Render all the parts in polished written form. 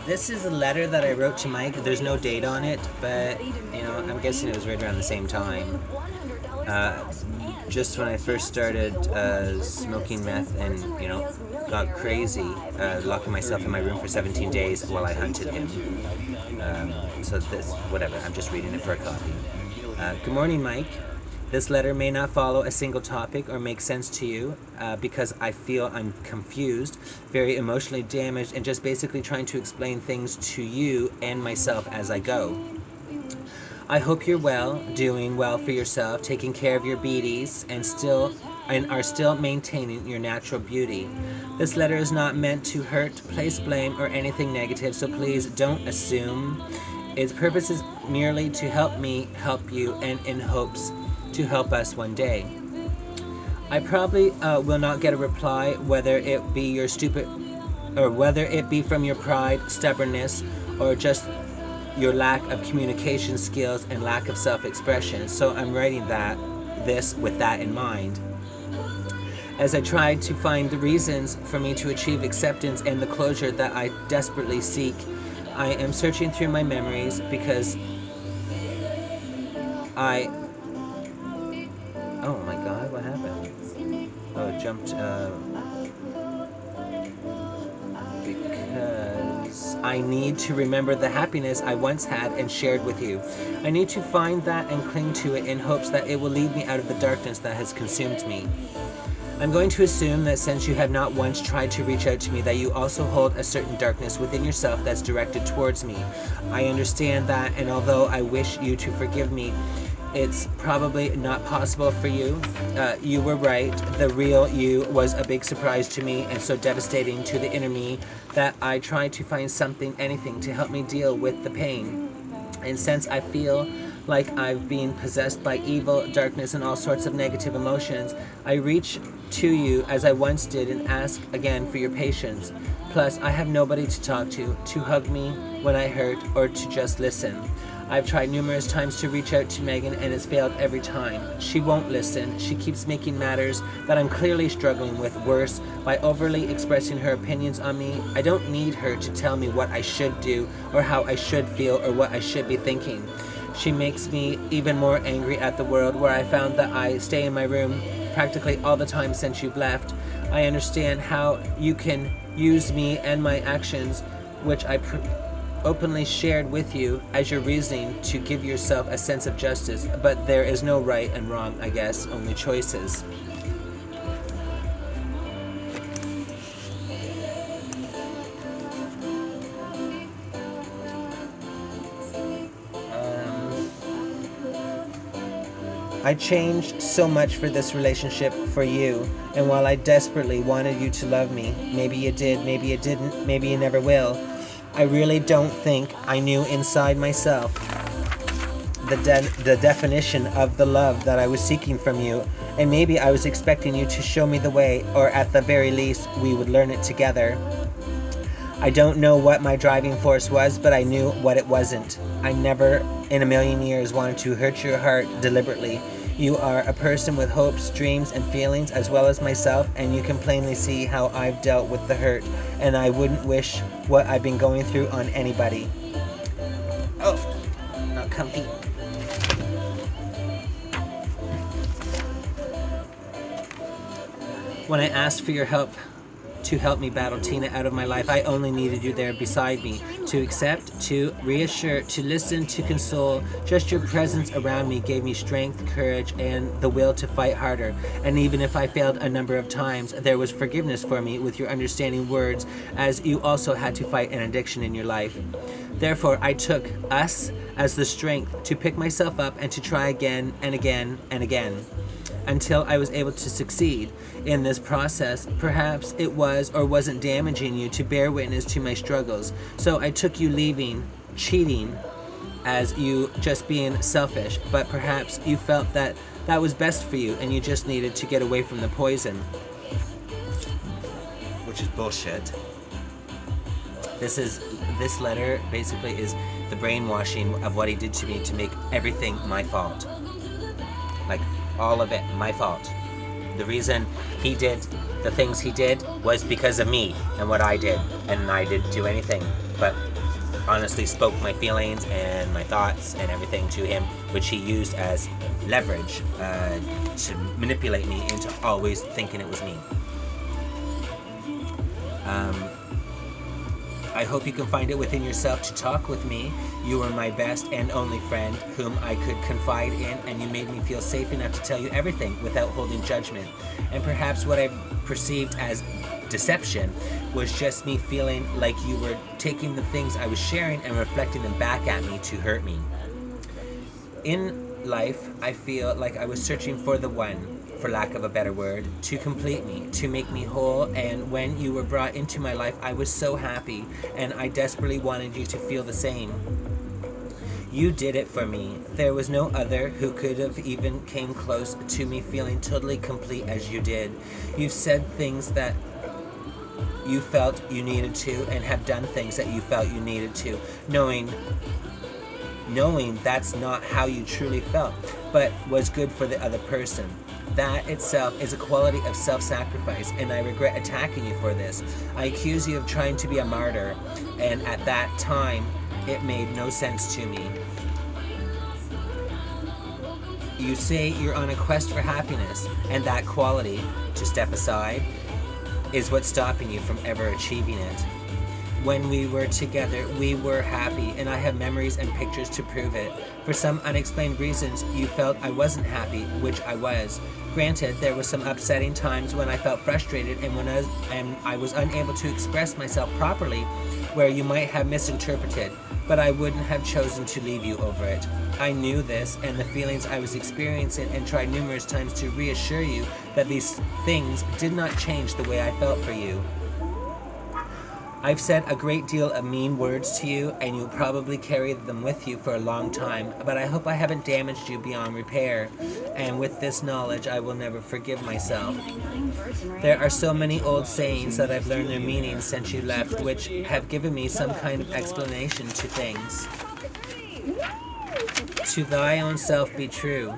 This is a letter that I wrote to Mike. There's no date on it, but I'm guessing it was right around the same time. Just when I first started smoking meth and got crazy, locking myself in my room for 17 days while I hunted him. So this, whatever. I'm just reading it for a copy. Good morning, Mike. This letter may not follow a single topic or make sense to you because I feel I'm confused, very emotionally damaged, and just basically trying to explain things to you and myself as I go. I hope you're well, doing well for yourself, taking care of your beaties, and are still maintaining your natural beauty. This letter is not meant to hurt, place blame, or anything negative, so please don't assume. Its purpose is merely to help me help you, and in hopes to help us one day. I probably will not get a reply, whether it be from your pride, stubbornness, or just your lack of communication skills and lack of self-expression. So I'm writing this with that in mind. As I tried to find the reasons for me to achieve acceptance and the closure that I desperately seek, I am searching through my memories because oh my god, what happened? Oh, it jumped, because I need to remember the happiness I once had and shared with you. I need to find that and cling to it in hopes that it will lead me out of the darkness that has consumed me. I'm going to assume that since you have not once tried to reach out to me, that you also hold a certain darkness within yourself that's directed towards me. I understand that, and although I wish you to forgive me, it's probably not possible for you. You were right. The real you was a big surprise to me and so devastating to the inner me that I tried to find anything to help me deal with the pain. And since I feel like I've been possessed by evil, darkness, and all sorts of negative emotions, I reach to you as I once did and ask again for your patience. Plus, I have nobody to talk to hug me when I hurt, or to just listen. I've tried numerous times to reach out to Megan and it's failed every time. She won't listen. She keeps making matters that I'm clearly struggling with worse by overly expressing her opinions on me. I don't need her to tell me what I should do or how I should feel or what I should be thinking. She makes me even more angry at the world, where I found that I stay in my room practically all the time since you've left. I understand how you can use me and my actions, which I openly shared with you, as your reasoning to give yourself a sense of justice, but there is no right and wrong, I guess, only choices. I changed so much for this relationship for you, and while I desperately wanted you to love me, maybe you did, maybe you didn't, maybe you never will, I really don't think I knew inside myself the definition of the love that I was seeking from you, and maybe I was expecting you to show me the way, or at the very least, we would learn it together. I don't know what my driving force was, but I knew what it wasn't. I never in a million years wanted to hurt your heart deliberately. You are a person with hopes, dreams, and feelings as well as myself, and you can plainly see how I've dealt with the hurt, and I wouldn't wish what I've been going through on anybody. Oh, not comfy. When I asked for your help to help me battle Tina out of my life, I only needed you there beside me, to accept, to reassure, to listen, to console. Just your presence around me gave me strength, courage, and the will to fight harder. And even if I failed a number of times, there was forgiveness for me with your understanding words, as you also had to fight an addiction in your life. Therefore, I took us as the strength to pick myself up and to try again and again and again, until I was able to succeed in this process. Perhaps it was or wasn't damaging you to bear witness to my struggles. So I took you leaving, cheating, as you just being selfish, but perhaps you felt that that was best for you and you just needed to get away from the poison. Which is bullshit. This letter basically is the brainwashing of what he did to me to make everything my fault. Like, all of it my fault. The reason he did The things he did was because of me and what I did, and I didn't do anything but honestly spoke my feelings and my thoughts and everything to him, which he used as leverage to manipulate me into always thinking it was me. I hope you can find it within yourself to talk with me. You were my best and only friend whom I could confide in, and you made me feel safe enough to tell you everything without holding judgment. And perhaps what I perceived as deception was just me feeling like you were taking the things I was sharing and reflecting them back at me to hurt me. In life, I feel like I was searching for the one, for lack of a better word, to complete me, to make me whole, and when you were brought into my life, I was so happy, and I desperately wanted you to feel the same. You did it for me. There was no other who could have even came close to me feeling totally complete as you did. You've said things that you felt you needed to, and have done things that you felt you needed to, knowing that's not how you truly felt, but was good for the other person. That itself is a quality of self-sacrifice, and I regret attacking you for this. I accuse you of trying to be a martyr, and at that time, it made no sense to me. You say you're on a quest for happiness, and that quality, to step aside, is what's stopping you from ever achieving it. When we were together, we were happy, and I have memories and pictures to prove it. For some unexplained reasons, you felt I wasn't happy, which I was. Granted, there were some upsetting times when I felt frustrated and I was unable to express myself properly, where you might have misinterpreted, but I wouldn't have chosen to leave you over it. I knew this and the feelings I was experiencing, and tried numerous times to reassure you that these things did not change the way I felt for you. I've said a great deal of mean words to you, and you'll probably carry them with you for a long time, but I hope I haven't damaged you beyond repair, and with this knowledge I will never forgive myself. There are so many old sayings that I've learned their meaning since you left, which have given me some kind of explanation to things. To thy own self be true.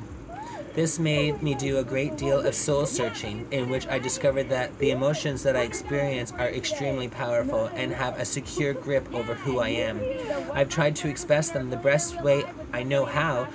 This made me do a great deal of soul-searching, in which I discovered that the emotions that I experience are extremely powerful and have a secure grip over who I am. I've tried to express them the best way I know how,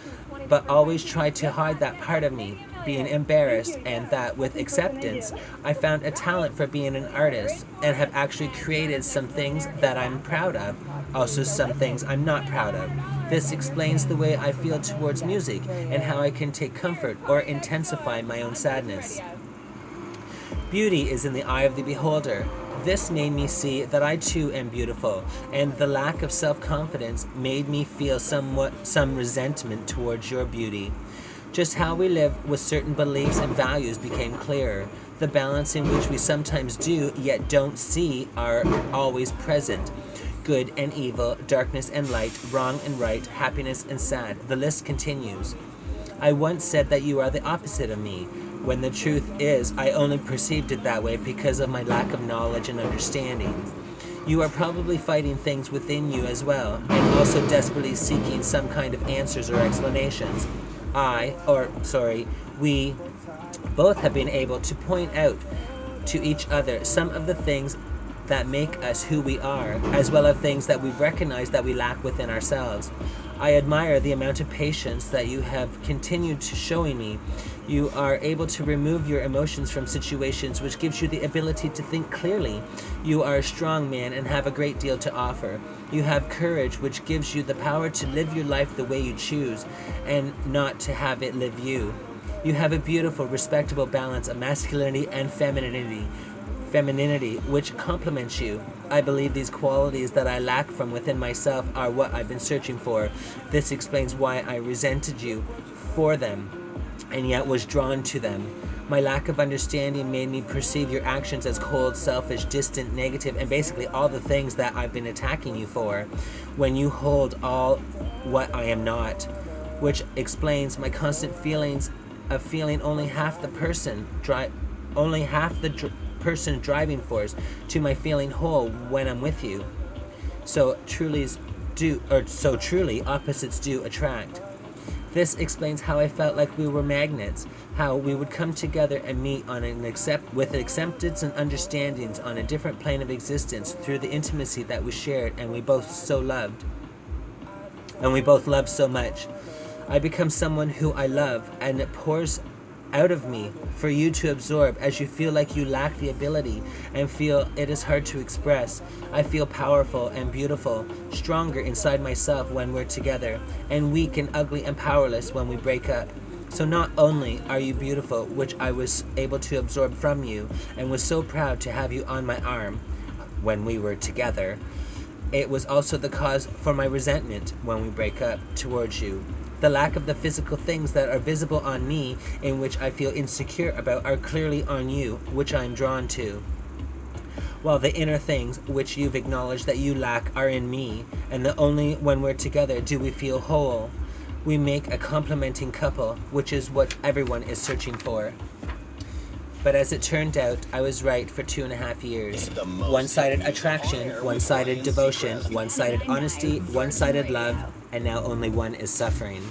but always tried to hide that part of me, being embarrassed, and that with acceptance, I found a talent for being an artist, and have actually created some things that I'm proud of, also some things I'm not proud of. This explains the way I feel towards music, and how I can take comfort or intensify my own sadness. Beauty is in the eye of the beholder. This made me see that I too am beautiful, and the lack of self-confidence made me feel some resentment towards your beauty. Just how we live with certain beliefs and values became clearer. The balance in which we sometimes do yet don't see are always present. Good and evil, darkness and light, wrong and right, happiness and sad. The list continues. I once said that you are the opposite of me, when the truth is I only perceived it that way because of my lack of knowledge and understanding. You are probably fighting things within you as well, and also desperately seeking some kind of answers or explanations. We both have been able to point out to each other some of the things that make us who we are, as well as things that we've recognized that we lack within ourselves. I admire the amount of patience that you have continued to showing me. You are able to remove your emotions from situations, which gives you the ability to think clearly. You are a strong man and have a great deal to offer. You have courage, which gives you the power to live your life the way you choose, and not to have it live you. You have a beautiful, respectable balance of masculinity and femininity, which complements you. I believe these qualities that I lack from within myself are what I've been searching for. This explains why I resented you for them, and yet was drawn to them. My lack of understanding made me perceive your actions as cold, selfish, distant, negative, and basically all the things that I've been attacking you for, when you hold all what I am not, which explains my constant feelings of feeling only half the person driving force to my feeling whole when I'm with you. So truly opposites do attract. This explains how I felt like we were magnets, how we would come together and meet on with acceptance and understandings on a different plane of existence through the intimacy that we shared and we both loved so much. I become someone who I love, and it pours out of me for you to absorb as you feel like you lack the ability and feel it is hard to express. I feel powerful and beautiful, stronger inside myself when we're together, and weak and ugly and powerless when we break up. So not only are you beautiful, which I was able to absorb from you and was so proud to have you on my arm when we were together, it was also the cause for my resentment when we break up towards you. The lack of the physical things that are visible on me, in which I feel insecure about, are clearly on you, which I am drawn to. While the inner things, which you've acknowledged that you lack, are in me, and that only when we're together do we feel whole. We make a complementing couple, which is what everyone is searching for. But as it turned out, I was right for 2.5 years. One-sided attraction, one-sided devotion, one-sided honesty, one-sided love, and now only one is suffering.